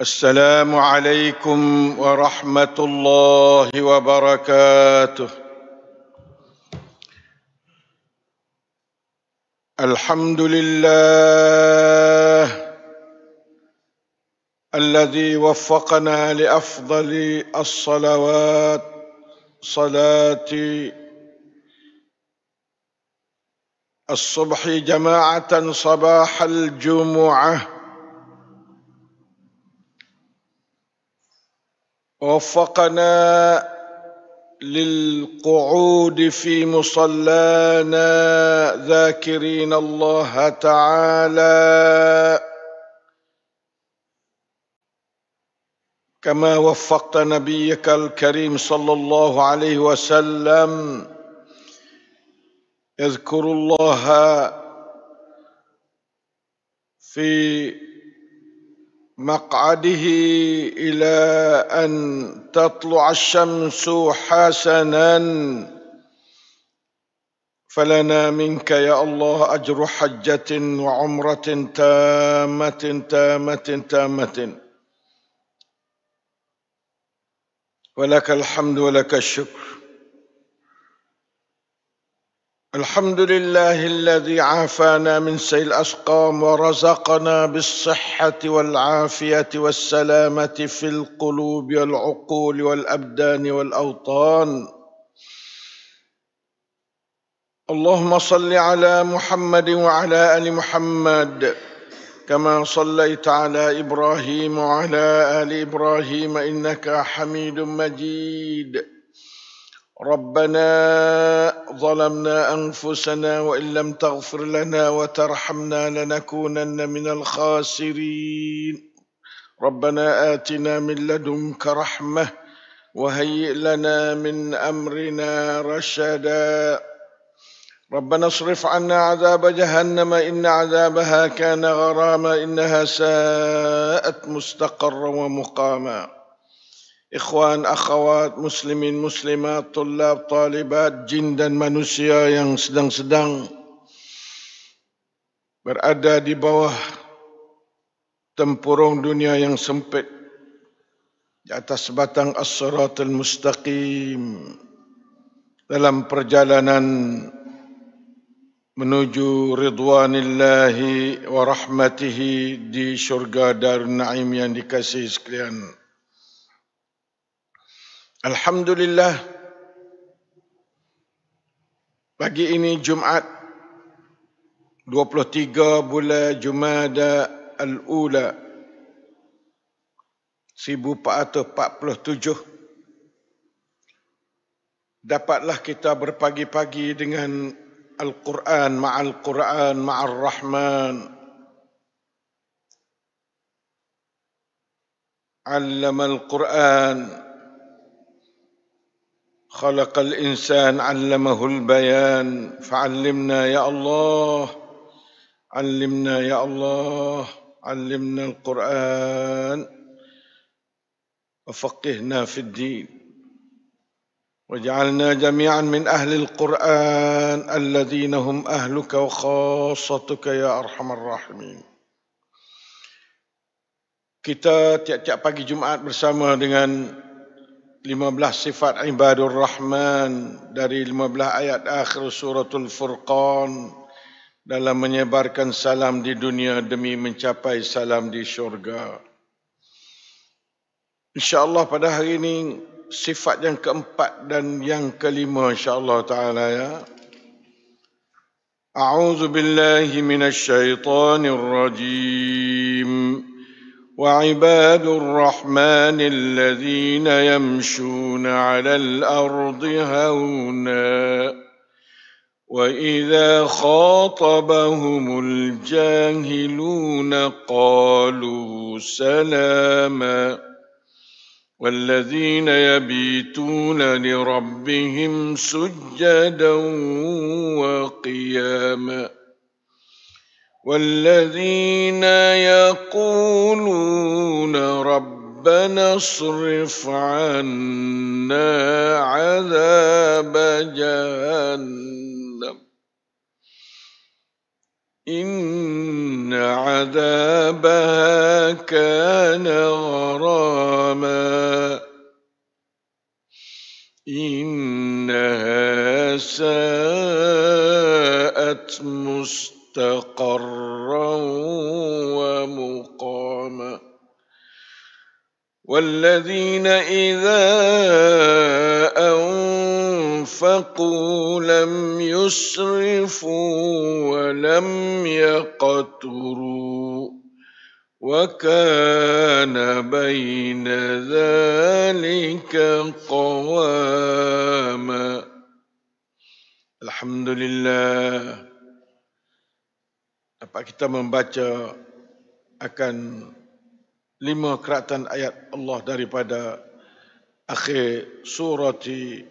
السلام عليكم ورحمة الله وبركاته. الحمد لله الذي وفقنا لأفضل الصلوات، صلاة الصبح جماعة صباح الجمعة، ووفقنا للقعود في مصلانا ذاكرين الله تعالى كما وفقت نبيك الكريم صلى الله عليه وسلم يذكر الله في مقعده إلى أن تطلع الشمس حسنا، فلنا منك يا الله أجر حجة وعمرة تامة، ولك الحمد ولك الشكر. الحمد لله الذي عافانا من سيء الأسقام ورزقنا بالصحة والعافية والسلامة في القلوب والعقول والأبدان والأوطان. اللهم صل على محمد وعلى آل محمد كما صليت على إبراهيم وعلى آل إبراهيم إنك حميد مجيد. ربنا ظلمنا أنفسنا وإن لم تغفر لنا وترحمنا لنكونن من الخاسرين. ربنا آتنا من لدنك رحمة وهيئ لنا من أمرنا رشدا. ربنا اصرف عنا عذاب جهنم إن عذابها كان غراما إنها ساءت مستقرا ومقاما. Ikhwan, akhwat, muslimin, muslimat, tulab, talibat, jin dan manusia yang sedang-sedang berada di bawah tempurung dunia yang sempit di atas batang as-siratal mustaqim dalam perjalanan menuju ridwanillahi wa rahmatihi di syurga Darun Naim yang dikasihi sekalian. Alhamdulillah, pagi ini Jumaat 23 bulan Jumada Al-Ula 1447, dapatlah kita berpagi-pagi dengan Al-Quran ma'al Rahman. Allama Al-Quran خلق الإنسان علمه البيان فعلمنا يا الله، علمنا يا الله، علمنا القرآن وفقهنا في الدين، وجعلنا جميعا من أهل القرآن الذين هم أهلك وخاصتك يا أرحم الراحمين. Kita tiap-tiap pagi Jumaat bersama dengan 15 sifat ibadur Rahman dari 15 ayat akhir suratul Furqan dalam menyebarkan salam di dunia demi mencapai salam di syurga. InsyaAllah pada hari ini sifat yang keempat dan yang kelima insyaAllah ta'ala ya. A'udzu billahi minasyaitanir rajim. وعباد الرحمن الذين يمشون على الأرض هونا وإذا خاطبهم الجاهلون قالوا سلاما والذين يبيتون لربهم سجدا وقياما والذين يقولون ربنا اصرف عنا عذاب جهنم إن عذابها كان غراما إنها ساءت مستقرا ومقاما والذين إذا أنفقوا لم يسرفوا ولم يقتروا وكان بين ذلك قواما. Alhamdulillah, dapat kita membaca akan 5 keratan ayat Allah daripada akhir surati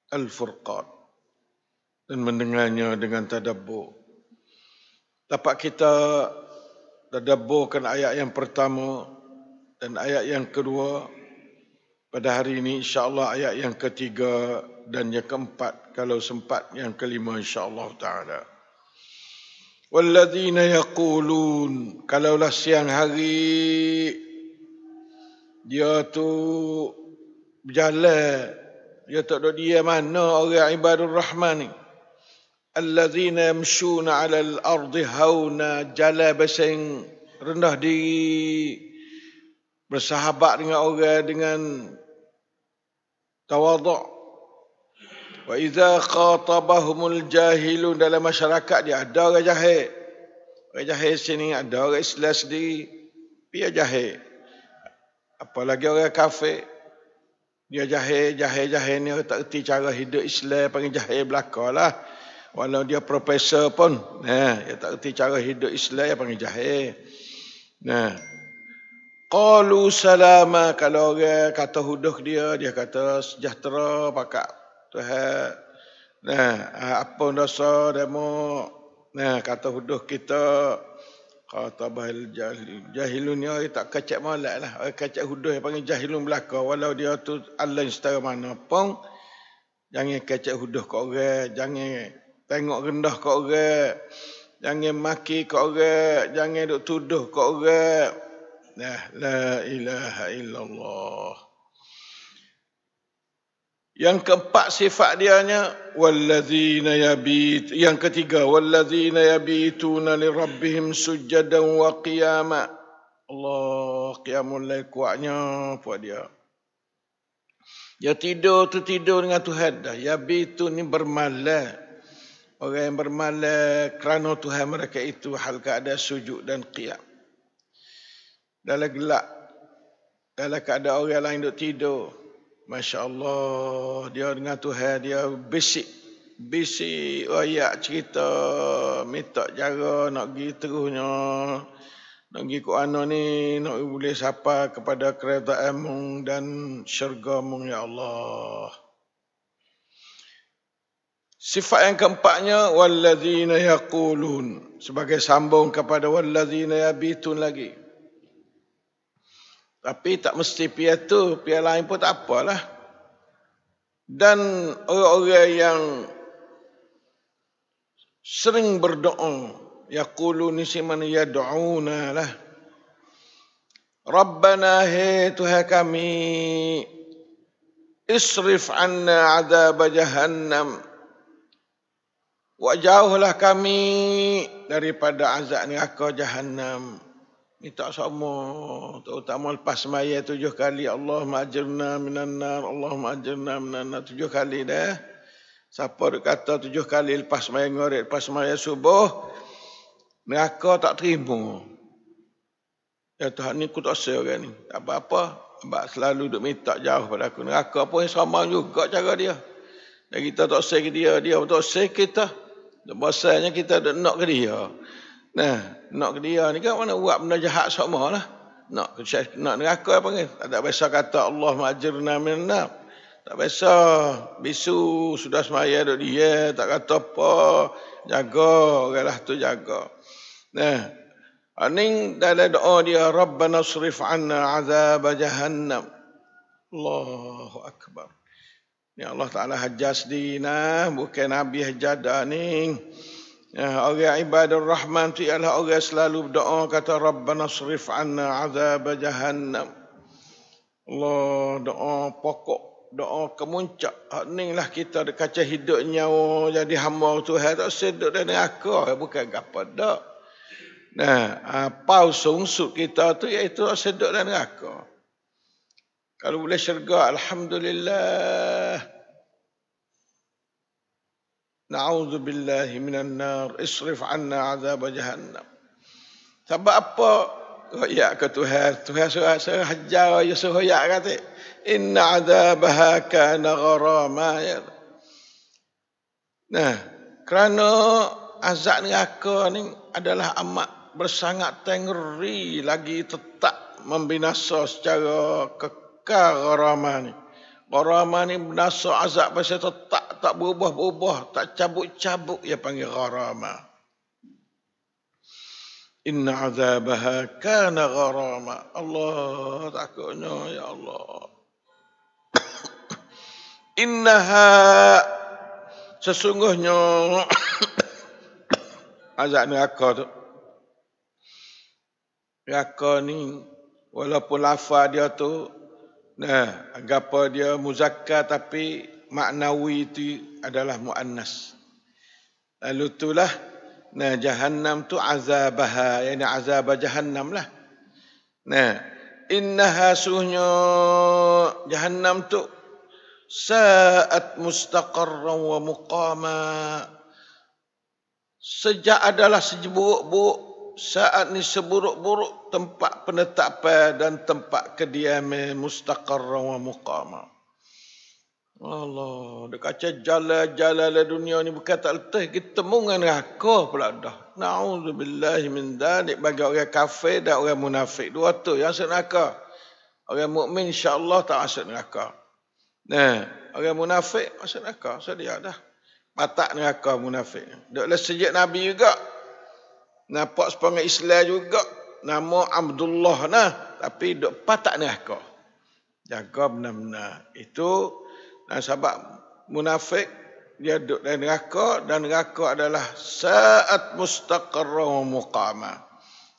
Al-Furqan dan mendengarnya dengan tadabbur. Dapat kita tadabburkan ayat yang pertama dan ayat yang kedua. Pada hari ini insya-Allah ayat yang ketiga dan yang keempat, kalau sempat yang kelima insya-Allah taala. Walladzina yaqulun, kalaulah siang hari dia tu berjalan, dia tak duduk diam, mana orang ibadur rahman ni? Alladzina yamshuna 'alal ardi hauna, jalan berseng rendah diri, bersahabat dengan orang dengan tawaduk. Wa idza khatabahumul jahilun, dalam masyarakat dia ada orang jahil. Orang jahil sini ada orang Islam sendiri, dia jahil. Apalagi orang kafir, dia jahil ni tak erti cara hidup Islam, panggil jahil belakalah. Walau dia profesor pun, dia tak erti cara hidup Islam, dia panggil jahil. Qalu salama, kalau orang kata huduh dia kata sejahtera pakak Tuhan. Apa dosa demo? Kata huduh kita. Kata bahil jahilun ni orang tak kacak malak lah. Orang kacak huduh yang panggil jahilun belaka. Walau dia tu alim setara mana pun, jangan kacak huduh kat orang. Jangan tengok rendah kat orang. Jangan maki kat orang. Jangan duk tuduh kat orang. La ilaha illallah. Yang keempat sifat dianya walladzina yabit. Yang ketiga walladzina yabituna lirabbihim sujadan wa qiyama. Allah, qiyamul lail kuatnya buat dia. Dia tidur tu tidur dengan Tuhan dah. Yabitu ni bermalam. Orang yang bermalam kerana Tuhan mereka itu hal keadaan sujud dan qiyam. Dalam gelap, dalam keadaan orang lain duk tidur, Masya Allah, dia dengan Tuhan, dia bisik ayat cerita, minta cara nak pergi terusnya, nak pergi ke mana ni, nak boleh sampai kepada keretaanmu dan syurgamu, ya Allah. Sifat yang keempatnya, walladzina yaqulun, sebagai sambung kepada walladzina yabitun lagi. Tapi tak mesti pihak tu, pihak lain pun tak apalah. Dan orang-orang yang sering berdoa, yaqulun ni mana yad'una lah. Rabbana, hai Tuhan kami, isrif anna azab jahannam. Jauhlah kami daripada azab neraka jahannam. Minta sama, terutama lepas semaya 7 kali, Allahumma ajirna minan nar, Allahumma ajirna minan nar, 7 kali dah. Siapa dia kata 7 kali lepas semaya ngorek, lepas semaya subuh, neraka tak terima. Ya Tuhan ni aku tak usah orang ni, tak apa-apa, sebab selalu duk minta jauh pada aku. Neraka pun sama juga cara dia. Dan kita tak usah ke dia pun tak usah kita. Bahasanya kita nak ke dia. Nak ke dia ni kan mana buat benda jahat sama lah. Nak neraka apa panggil? Tak biasa kata Allahumma ajirna minan nar. Tak biasa bisu sudah semaya duk dia, tak kata apa, jaga oranglah tu jaga. Aning dalam doa dia, Rabbana srif anna azab jahannam. Allahu akbar. Ni Allah Taala hajar sendiri nah, bukan Nabi hajar dah ni. Orang ibadur rahman tu ialah orang selalu berdoa kata Rabbana srif anna azab jahannam. Allah, doa pokok, doa kemuncak. Ni lah kita kaca hidup nyawa jadi hamba Tuhan tak sedut dan neraka, bukan apa dak. Nah, pau sungsut kita tu iaitu sedut dan neraka. Kalau boleh syurga, alhamdulillah. Na'udzu billahi minan nar, isrif anna azab jahannam. Sebab apa? Ya ke Tuhan, Tuhan suruh hajar, ya suruh ya kata, inna azabaha kana gharama. Nah, kerana azab neraka ni adalah amat bersangat tengeri, lagi tetap membinasa secara kekal gharama ni. Gharama ni binasa azab pasal tetap, tak berubah-ubah, tak cabut-cabut, ia panggil gharama. Inna azabaha kana gharama. Allah, takutnya ya Allah. Innaha, sesungguhnya azab neraka tu. Neraka ni walaupun lafaz dia tu agapa dia muzakkar tapi maknawi itu adalah muannas. Lalu itulah jahannam tu azabaha, yani azab jahannam lah. Innaha suhnya jahannam tu sa'at mustaqarran wa muqama. Sejak adalah seburuk-buruk, saat ni seburuk-buruk tempat penetapan dan tempat kediaman, mustaqarran wa muqama. Allah, dia kata jalan-jalan dunia ni bukan tak letih, kita temu dengan neraka pula dah. Na'udzubillahi min dzalik. Bagi orang kafir dan orang munafik, dua tu yang masuk neraka. Orang mukmin insya-Allah tak masuk neraka. Orang munafik masuk neraka, sedia dah. Patak neraka munafik. Duklah sejak Nabi juga. Nampak sepanjang Islam juga. Nama Abdullah tapi duk patak neraka. Jaga benar-benar. Itu sebab munafik dia duduk dalam neraka, dan neraka adalah saat mustaqarra wa muqama.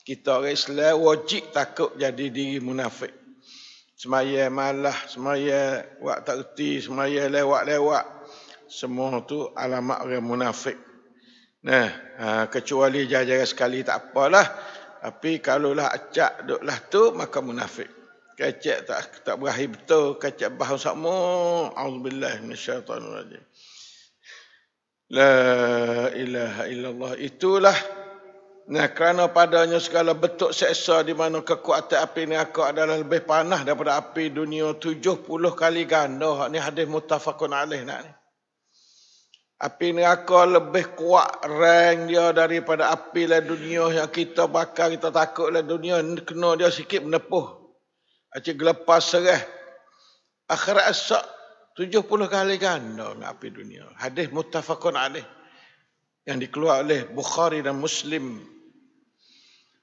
Kita orang Islam wajib takut jadi diri munafik. Semaya malah, semaya wak tak reti, semaya lewat-lewat. Semua tu alamat orang munafik. Kecuali jajaran sekali tak apalah. Tapi kalaulah acak duduklah tu, maka munafik. Kecek tak berakhir betul, kecek bahas sama. Auzubillahi minasyaitanir rajim. La ilaha illallah. Itulah kerana padanya segala bentuk seksa di mana kekuatan api neraka adalah lebih panas daripada api dunia 70 kali ganda. Ni hadis muttafaqun alaih nak ni. Api neraka lebih kuat rang dia daripada api lah dunia yang kita bakar, kita takut lah dunia kena dia sikit menepuh. Acik gelepas serah. Akhirat asak 70 kali ganda dengan api dunia. Hadis muttafaqun alaih yang dikeluarkan oleh Bukhari dan Muslim.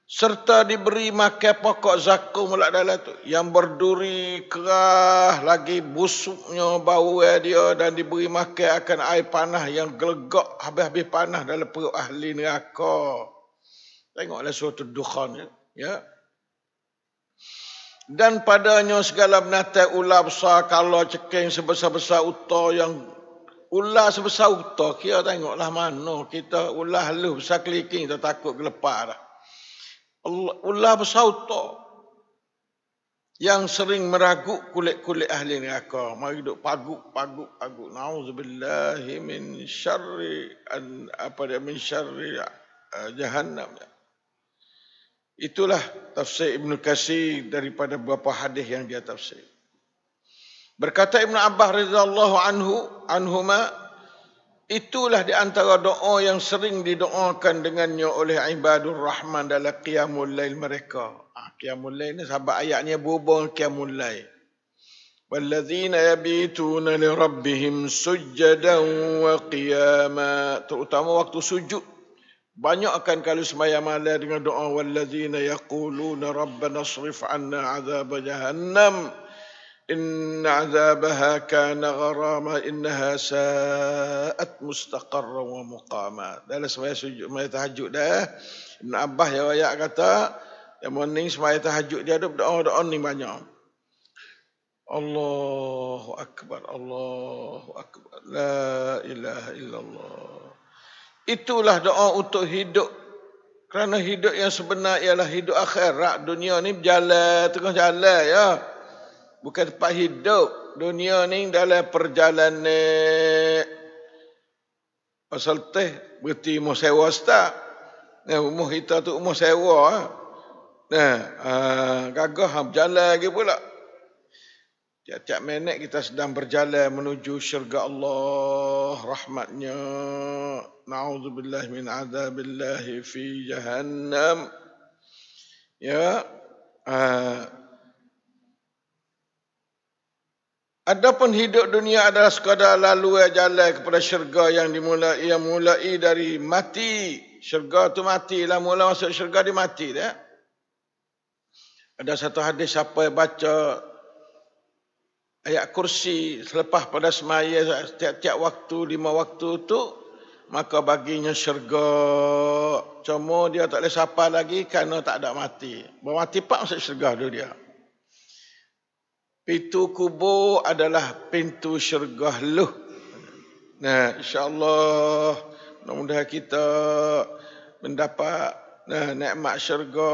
Serta diberi makan pokok zakum pula dalam tu, yang berduri kerah lagi busuknya bau dia, dan diberi makan akan air panah yang gelegak habis-habis panah dalam perut ahli neraka. Tengoklah surah Dukhan ya. Dan padanya segala binatang ular besar, kala, ceking sebesar-besar unta, yang ular sebesar unta, kira tengoklah mana kita ular halus besar keliking, kita takut gelepar dah. Ular besar unta yang sering meragut kulit-kulit ahli neraka, mari duk paguk. Nauzubillahi min syarri min syarri jahannam. Itulah tafsir Ibn Katsir daripada beberapa hadis yang dia tafsir. Berkata Ibn Abbas radhiyallahu anhuma, itulah di antara doa yang sering didoakan dengannya oleh ibadur rahman dalam qiyamul lail mereka. Qiyamul lail ni sahabat ayatnya berhubung qiyamul lail. Walladzina yabituna li rabbihim sujjadan wa qiyama. Terutama waktu sujud. Banyak akan kalau sembahyang malam dengan doa walladzina yaquluna rabbana srif 'anna 'adzab jahannam. Inna azabaha kana gharama innaha sa'at mustaqarran wa muqama. Dalam semaya sujud, semaya tahajud dah. Ibn Abbas ya ayat kata, yang morning semaya tahajud dia ada doa-doa ni banyak. Allahu akbar, Allahu akbar. La ilaha illallah. Itulah doa untuk hidup. Kerana hidup yang sebenar ialah hidup akhirat. Dunia ni berjalan, tengah jalan ya. Bukan tempat hidup. Dunia ni dalam perjalanan. Pasal teh berarti umur sewa setah. Nah, umur kita tu umur sewa. Nah, gagah berjalan lagi pula. Tiap-tiap minit kita sedang berjalan menuju syurga Allah, rahmatnya. Na'udzubillah min azabillahi fi jahannam. Ya. Adapun hidup dunia adalah sekadar lalu jalan kepada syurga yang mulai dari mati. Syurga tu mati lah, mula masuk syurga dia mati dah. Ada satu hadis siapa yang baca ayat kursi selepas pada semaya setiap waktu 5 waktu tu, maka baginya syurga. Cuma dia tak boleh sapa lagi kerana tak ada mati. Bermati pak masuk syurga tu dia. Pintu kubur adalah pintu syurga luh. Nah, insya-Allah mudah-mudahan kita mendapat nikmat syurga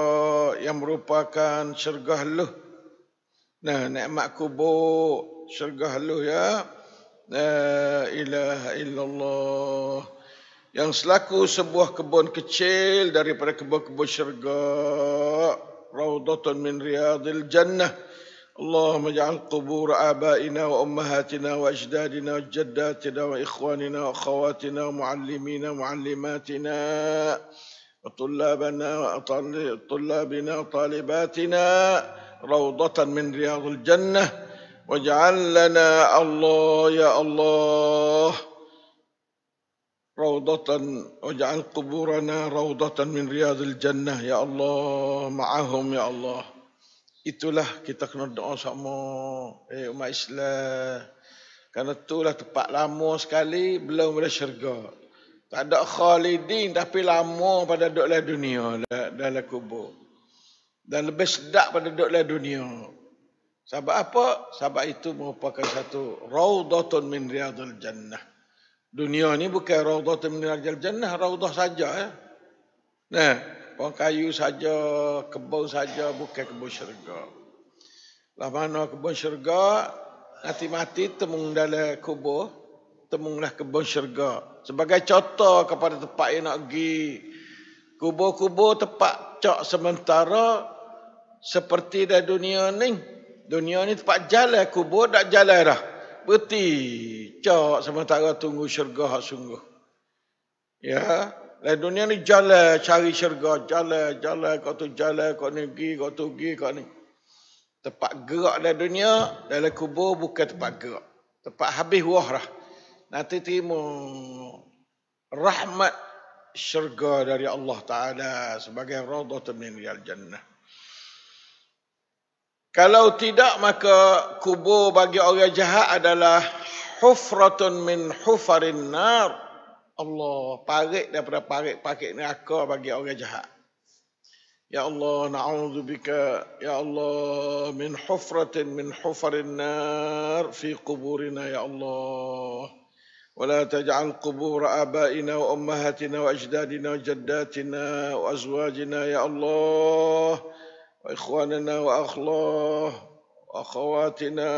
yang merupakan syurga luh. Nah, nikmat kubur syurga luh ya. La ilaha illallah. Yang selaku sebuah kebun kecil daripada kebun-kebun syurga. Raudhatun min riyadil jannah. اللهم اجعل قبور آبائنا وأمهاتنا وأجدادنا وجداتنا وإخواننا وأخواتنا ومعلمينا ومعلماتنا وطلابنا وطالباتنا روضة من رياض الجنة واجعل لنا الله يا الله روضة واجعل قبورنا روضة من رياض الجنة يا الله معهم يا الله. Itulah kita kena doa sama umat Islam. Kerana itulah tempat lama sekali belum ada syurga. Tak ada khalidin tapi lama pada duduk dalam dunia, dalam kubur. Dan lebih sedap pada duduk dalam dunia. Sebab apa? Sebab itu merupakan satu raudhatun min riyadil jannah. Dunia ni bukan raudhatun min riyadil jannah, raudah saja ya. Nah, pohon kayu saja, kebun saja, bukan kebun syurga. Lah mana kebun syurga, nanti mati temung dalam kubur, temunglah kebun syurga. Sebagai contoh kepada tempat yang nak pergi. Kubur-kubur tempat cak sementara seperti dalam dunia ni. Dunia ni tempat jalan, kubur tak jalan dah. Berarti cak sementara tunggu syurga hak sungguh. Ya. Dalam dunia ni jalan cari syurga, jalan kau tu jalan, kau ni pergi, kau tu pergi, kau ni. Tempat gerak dalam dunia, dalam kubur bukan tempat gerak. Tempat habis wah dah. Nanti terima rahmat syurga dari Allah Ta'ala sebagai raudhatun min riyadil jannah. Kalau tidak, maka kubur bagi orang jahat adalah hufratun min hufarin nar. Allah, parit daripada parit neraka bagi orang jahat. Ya Allah, na'udzubika ya Allah min hufratin min hufarin nar fi quburina ya Allah. ولا تجعل قبور آبائنا وأمهاتنا وأجدادنا وجداتنا وأزواجنا يا الله وإخواننا وأخواتنا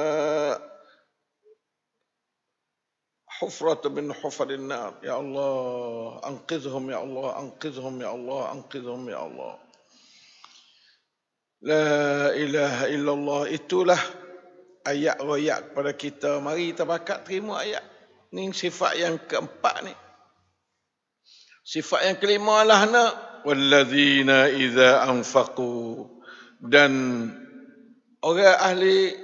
حفرة من حفر النار يا الله أنقذهم يا الله أنقذهم يا الله أنقذهم يا الله. La ilaha illallah. Itulah ayat-ayat kepada kita. Mari kita bakat terima ayat. Ini sifat yang keempat ni. Sifat yang kelima lah nak. Walladzina idza anfaqu. Dan orang ahli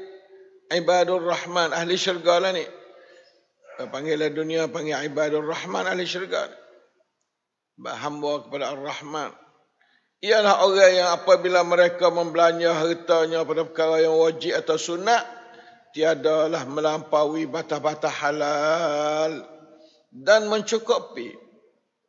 ibadur rahman, ahli syurga lah ni. Panggilan dunia panggil ibadur rahman, ahli syurga. Hamba kepada ar-Rahman. Ialah orang yang apabila mereka membelanja hartanya pada perkara yang wajib atau sunat, tiadalah melampaui batas-batas halal dan mencukupi,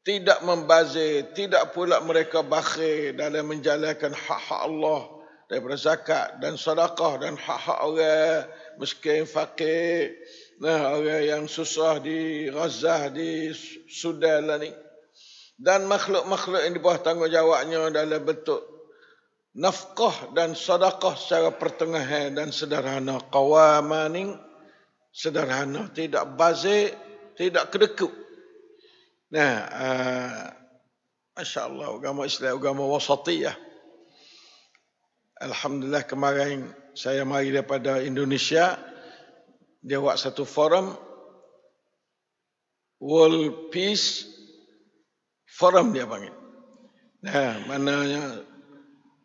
tidak membazir, tidak pula mereka bakhil dalam menjalankan hak-hak Allah daripada zakat dan sedekah dan hak-hak orang miskin, fakir, orang yang susah di Gaza, di Sudan lah ni, dan makhluk-makhluk yang di bawah tanggungjawabnya dalam bentuk nafkah dan sedekah secara pertengahan dan sederhana. Qawamaning, sederhana, tidak bazir, tidak kedekut. Masya Allah, agama Islam, agama wasatiyah. Alhamdulillah, kemarin saya mari daripada Indonesia, dia buat satu forum, World Peace Forum dia panggil. Maknanya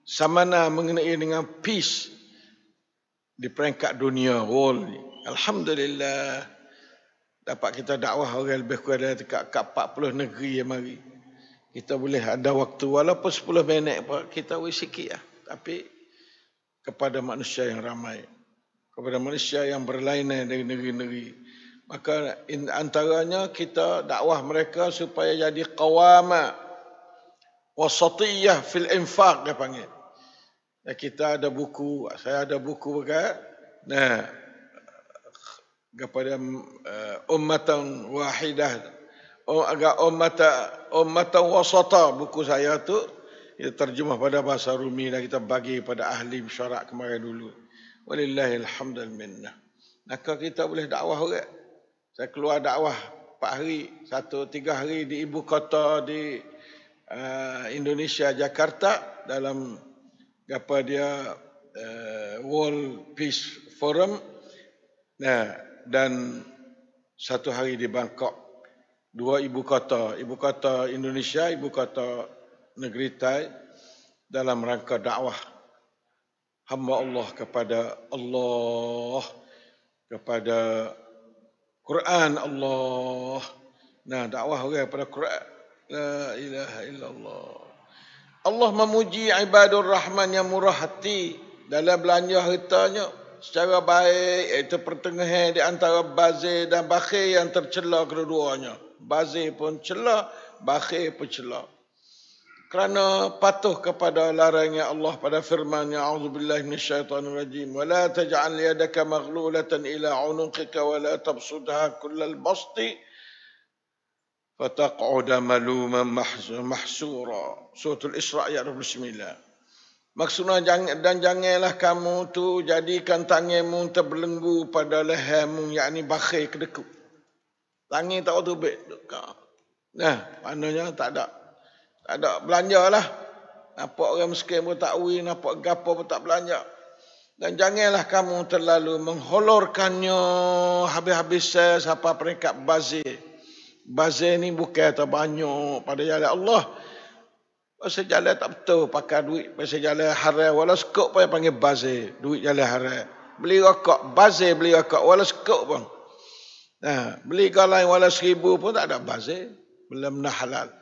samana mengenai dengan peace di peringkat dunia, world ni. Alhamdulillah, dapat kita dakwah orang lebih kurang dekat 40 negeri yang mari. Kita boleh ada waktu, walaupun 10 minit pun, kita boleh sikit lah. Tapi kepada manusia yang ramai, kepada manusia yang berlainan dari negeri-negeri. Maka antaranya kita dakwah mereka supaya jadi qawama wasatiyah fil infaq, dia panggil. Dan kita ada buku, saya ada buku kepada ummatan wahidah, agak ummatan wasata. Buku saya tu kita terjemah pada bahasa Rumi dan kita bagi pada ahli syarak kemarin dulu. Walillahil hamdul minnah. Maka kita boleh dakwah orang. Saya keluar dakwah 4 hari, 3 hari di ibu kota di Indonesia, Jakarta, dalam World Peace Forum. Dan 1 hari di Bangkok. 2 ibu kota Indonesia, ibu kota negeri Thai, dalam rangka dakwah hamba Allah kepada Allah, kepada Quran Allah. Dakwah orang kepada Quran. La ilaha illallah. Allah memuji ibadur rahman yang murah hati dalam belanja hartanya secara baik, iaitu pertengahan di antara bazir dan bakhil yang tercela kedua-duanya. Bazir pun cela, bakhil pun cela. Kerana patuh kepada larangan Allah pada firman-Nya, a'udzubillahi minasyaitonirrajim, wa la taj'al yadaka maghlulatan ila 'unuqika wa la tabsutha kullal basti fataq'uda maluman mahsura. Surah Al-Isra ayat 29. Maksudnya, dan janganlah kamu tu jadikan tanganmu terbelenggu pada lehermu, yakni bakhil, kedekut. Tangan tak auto baik. Maknanya tak ada belanja lah. Nampak orang miskin pun tak win, nampak gapo pun tak belanja. Dan janganlah kamu terlalu mengholorkannya habis-habis sampai peringkat bazir. Bazir ni bukan terbanyak pada jalan Allah. Pasal jalan tak betul, pakai duit pasal jalan haram, walau sekok pun yang panggil bazir, duit jalan haram. Beli rokok, bazir beli rokok, walau sekok pun. Beli galai walau 1000 pun tak ada bazir, belum benda halal.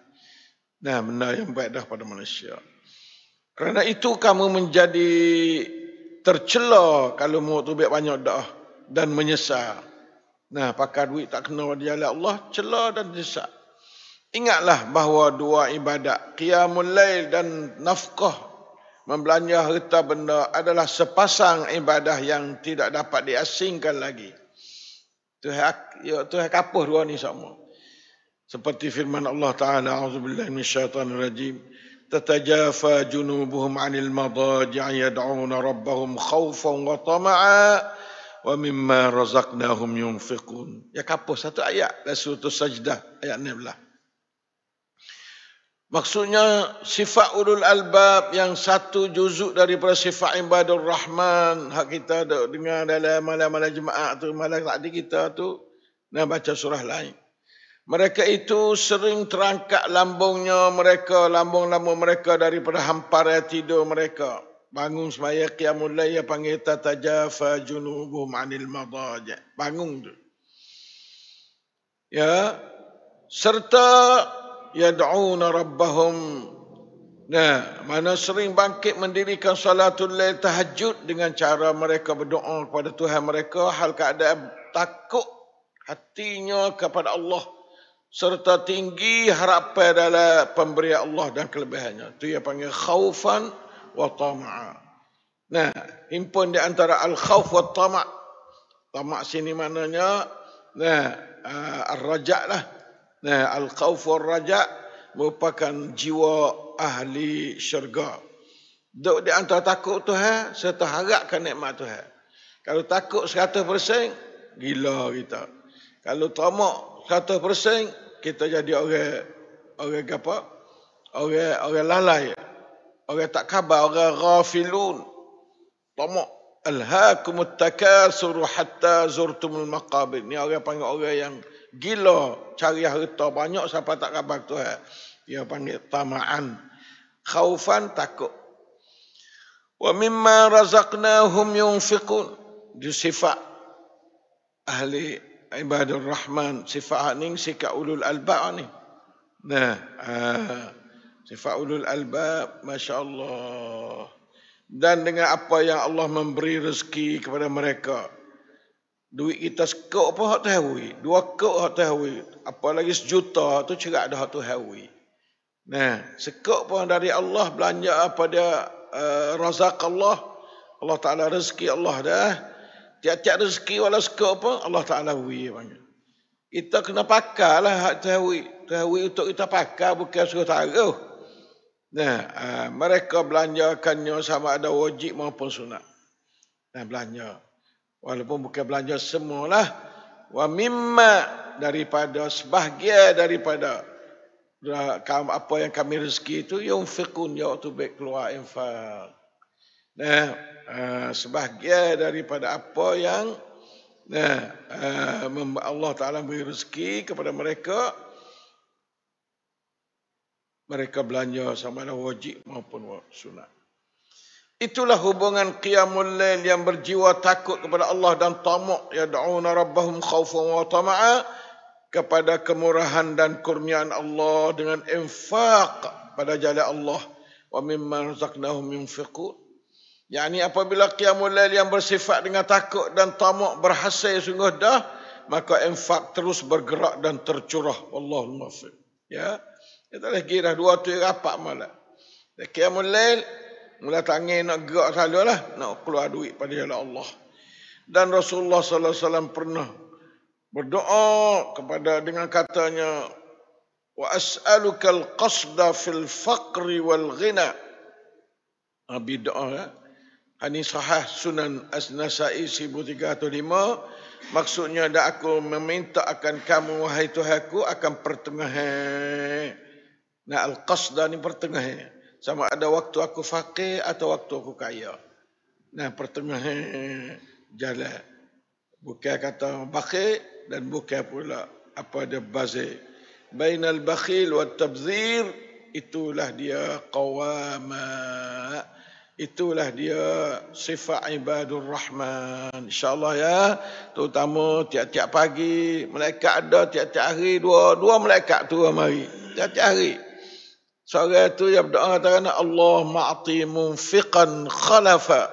Benda yang baik dah pada manusia. Kerana itu kamu menjadi tercela kalau mau tu banyak dah dan menyesal. Pakai duit tak kena di jalan Allah, cela dan menyesal. Ingatlah bahawa 2 ibadat, qiyamul lail dan nafkah, membelanja harta benda, adalah sepasang ibadah yang tidak dapat diasingkan lagi. Tuhan kapuh 2 ni sama. Seperti firman Allah Ta'ala, a'udzubillahi minasyaitonirrajim, tatajafa junubuhum 'anil madaji' yad'una rabbahum khaufan wa tama'a wa mimma razaqnahum yunfiqun. Ya kapuh satu ayat dalam surah Sajdah ayat 16. Maksudnya sifat ulul albab yang satu juzuk daripada sifat ibadur rahman. Hak kita dengar dalam malam-malam Jumaat tu, malam tadi kita tu nak baca surah lain. Mereka itu sering terangkat lambungnya mereka, lambung-lambung mereka daripada hamparan tidur mereka. Bangun semaya qiyamul lail, panggil tatajafa junubuhum 'anil madaji'. Bangun tu. Ya, serta yad'una rabbahum, Nah, mana sering bangkit mendirikan salatul lail tahajud dengan cara mereka berdoa kepada Tuhan mereka hal keadaan takut hatinya kepada Allah serta tinggi harapan dalam pemberian Allah dan kelebihannya. Itu yang panggil khaufan wa tama'a. Nah, himpun di antara al-khauf wa tama'. Tama' sini maknanya ar-raja' lah. Nah, al-khauf wa raja' merupakan jiwa ahli syurga. Duk di antara takut Tuhan serta harapkan nikmat Tuhan. Kalau takut 100%, gila kita. Kalau tamak 100%, kita jadi orang apa? Orang lalai. Orang tak khabar, orang ghafilun. Tamak. Alhaakumut takasur hatta zurtumul maqabir. Ni orang panggil orang yang gila cari harta banyak sampai tak khabar Tuhan. Dia panggil tama'an. Khaufan, takut. Wa mimma razaqnahum yunfiqun. Dia sifat ahli ibadur rahman. Sifat ni sikap ulul albab ni. Nah, sifat ulul albab, Masya Allah. Dan dengan apa yang Allah memberi rezeki kepada mereka. Duit kita sekok pun hak tahawi. 2 kok hak tahawi. Apalagi 1 juta tu cerak dah hak tahawi. Nah, sekok pun dari Allah belanja pada razaq Allah. Allah Ta'ala rezeki Allah dah. Tiap-tiap rezeki walau sekok pun Allah Ta'ala hui. Kita kena pakai lah hak tahawi. Tahawi untuk kita pakai bukan suruh taruh. Nah, mereka belanjakannya sama ada wajib maupun sunat. Nah, belanja. Walaupun bukan belanja semualah. Wa mimma daripada sebahagian daripada apa yang kami rezeki itu yunfiqun iaitu baik keluar infak. Nah, sebahagian daripada apa yang Allah Ta'ala beri rezeki kepada mereka, mereka belanja sama ada wajib maupun sunat. Itulah hubungan qiyamul lail yang berjiwa takut kepada Allah dan tamak, yad'una rabbahum khaufan wa tama'a, kepada kemurahan dan kurniaan Allah dengan infak pada jalan Allah. Wa mimma razaqnahum yunfiqun. Yani apabila qiyamul lail yang bersifat dengan takut dan tamak berhasil sungguh dah, maka infak terus bergerak dan tercurah. Wallahul muwaffiq. Ya. Kita lagi dah 2 tu rapat malam. Qiyamul lail mula tangin nak gerak selalulah, nak keluar duit pada jalan Allah. Dan Rasulullah sallallahu alaihi wasallam pernah berdoa kepada dengan katanya, wa as'aluka al-qasda fil faqri wal ghina. Nabi doa ya. Hadis sahih Sunan As-Nasa'i 1305. Maksudnya dah aku meminta akan kamu wahai Tuhanku akan pertengahan. Nah, al-qasda ni pertengahan. Sama ada waktu aku fakir atau waktu aku kaya. Nah, pertengahan jalan. Bukan kata bakhil dan bukan pula apa dia bazir. Bainal bakhil wa tabzir, itulah dia qawama. Itulah dia sifat ibadur rahman. InsyaAllah ya, terutama tiap-tiap pagi malaikat ada, tiap-tiap hari dua malaikat tu mari. Tiap-tiap hari. Seorang tu yang berdoa katakan Allah ma'ati munfiqan khalafa.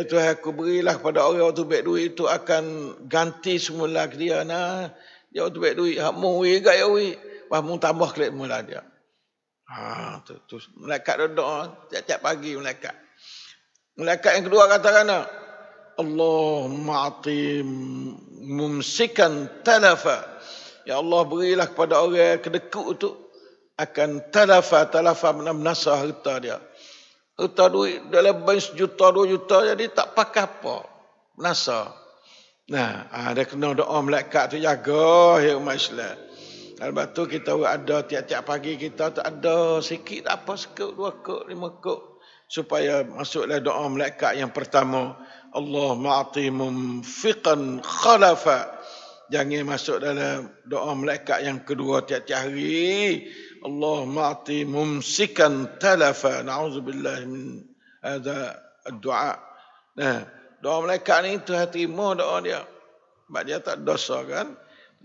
Tuhan aku berilah kepada orang waktu baik duit itu akan ganti semula ke dia. Nah, dia waktu baik duit hak mu wi gak ya wi. Wah mu tambah kelak mula dia. Tu malaikat doa tiap-tiap pagi malaikat. Malaikat yang kedua katakan Allah ma'ati mumsikan talafa. Ya Allah berilah kepada orang kedekut itu akan talafa menasa harta dia. Harta duit dalam bank 1 juta 2 juta jadi tak pakai apa. Menasa. Nah, dia kena doa malaikat tu jaga ya umat Islam. Lepas tu kita ada tiap-tiap pagi kita tu ada sikit apa sekut 2 kok 5 kok supaya masuklah doa malaikat yang pertama. Allah ma'ati munfiqan khalafa. Jangan masuk dalam doa malaikat yang kedua tiap-tiap hari. Allah ma'ati mumsikan talafa. Na'udzubillah min hadha ad-du'a. Nah, doa malaikat ni Tuhan terima doa dia. Sebab dia tak dosa kan.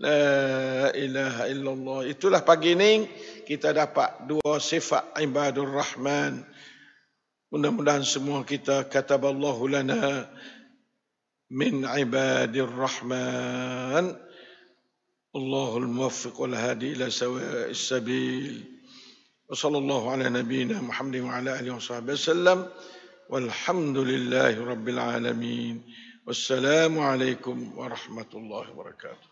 La ilaha illallah. Itulah pagi ini kita dapat dua sifat ibadur rahman. Mudah-mudahan semua kita kataballahu lana min ibadir rahman. Allahul muwaffiq wal hadi ila sawa'is sabil. Wa sallallahu ala nabiyyina Muhammadin wa ala alihi wa sahbihi wasallam. Walhamdulillahi rabbil alamin. Wassalamu alaikum warahmatullahi wabarakatuh.